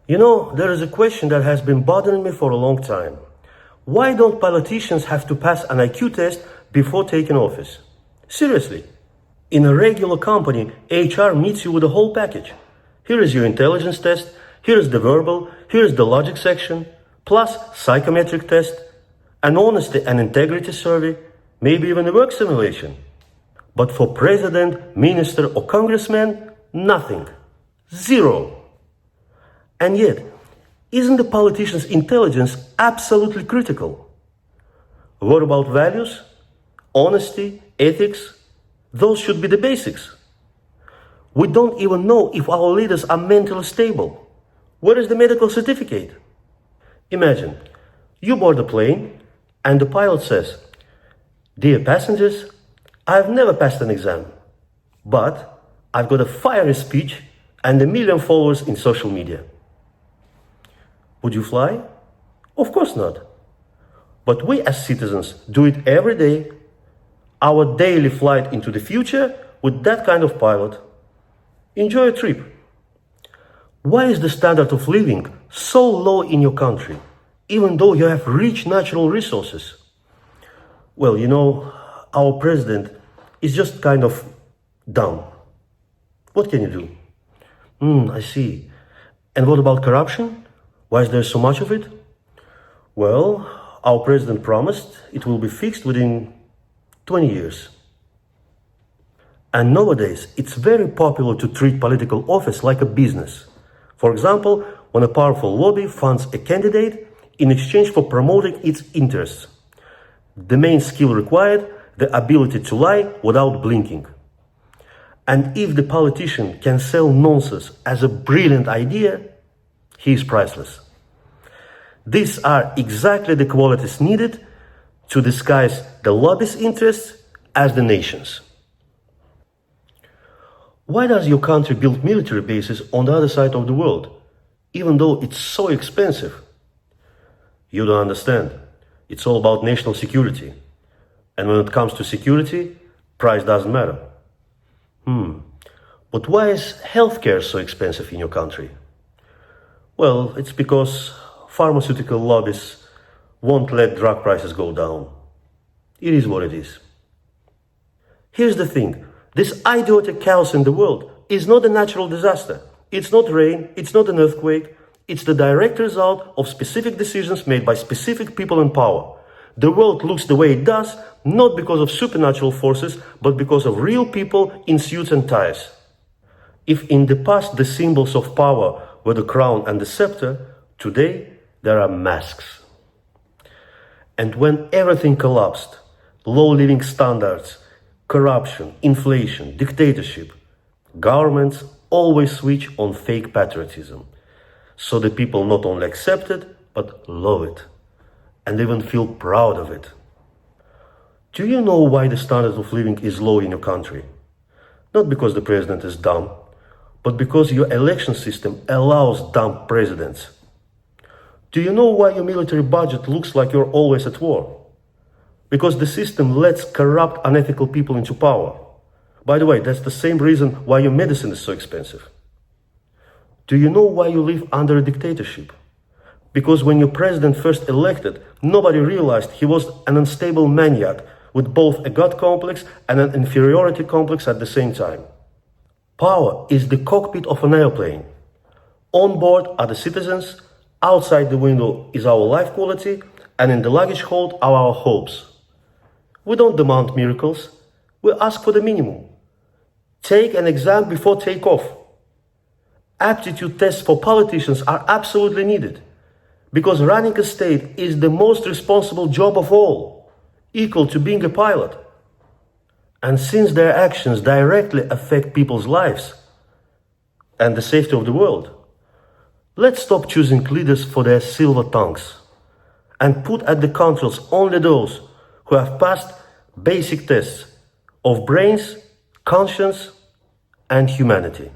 You know, there is a question that has been bothering me for a long time. Why don't politicians have to pass an IQ test before taking office? Seriously. In a regular company, HR meets you with a whole package. Here is your intelligence test, here is the verbal, here is the logic section, plus psychometric test, an honesty and integrity survey, maybe even a work simulation. But for president, minister or congressman, nothing. Zero. And yet, isn't the politician's intelligence absolutely critical? What about values? Honesty? Ethics? Those should be the basics. We don't even know if our leaders are mentally stable. Where is the medical certificate? Imagine, you board a plane and the pilot says, "Dear passengers, I've never passed an exam, but I've got a fiery speech and 1 million followers in social media." Would you fly? Of course not. But we as citizens do it every day. Our daily flight into the future with that kind of pilot. Enjoy a trip. Why is the standard of living so low in your country, even though you have rich natural resources? Well, you know, our president is just kind of dumb. What can you do? I see. And what about corruption? Why is there so much of it? Well, our president promised it will be fixed within 20 years. And nowadays, it's very popular to treat political office like a business. For example, when a powerful lobby funds a candidate in exchange for promoting its interests. The main skill required, the ability to lie without blinking. And if the politician can sell nonsense as a brilliant idea, he is priceless. These are exactly the qualities needed to disguise the lobby's interests as the nation's. Why does your country build military bases on the other side of the world, even though it's so expensive? You don't understand. It's all about national security. And when it comes to security, price doesn't matter. But why is healthcare so expensive in your country? Well, it's because pharmaceutical lobbies won't let drug prices go down. It is what it is. Here's the thing. This idiotic chaos in the world is not a natural disaster. It's not rain, it's not an earthquake. It's the direct result of specific decisions made by specific people in power. The world looks the way it does, not because of supernatural forces, but because of real people in suits and ties. If in the past the symbols of power were the crown and the scepter, today there are masks. And when everything collapsed, low living standards, corruption, inflation, dictatorship, governments always switch on fake patriotism. So the people not only accept it, but love it, and even feel proud of it. Do you know why the standard of living is low in your country? Not because the president is dumb, but because your election system allows dumb presidents. Do you know why your military budget looks like you're always at war? Because the system lets corrupt, unethical people into power. By the way, that's the same reason why your medicine is so expensive. Do you know why you live under a dictatorship? Because when your president first elected, nobody realized he was an unstable maniac with both a God complex and an inferiority complex at the same time. Power is the cockpit of an airplane. On board are the citizens, outside the window is our life quality, and in the luggage hold are our hopes. We don't demand miracles, we ask for the minimum. Take an exam before takeoff. Aptitude tests for politicians are absolutely needed, because running a state is the most responsible job of all, equal to being a pilot. And since their actions directly affect people's lives and the safety of the world, let's stop choosing leaders for their silver tongues and put at the controls only those who have passed basic tests of brains, conscience, and humanity.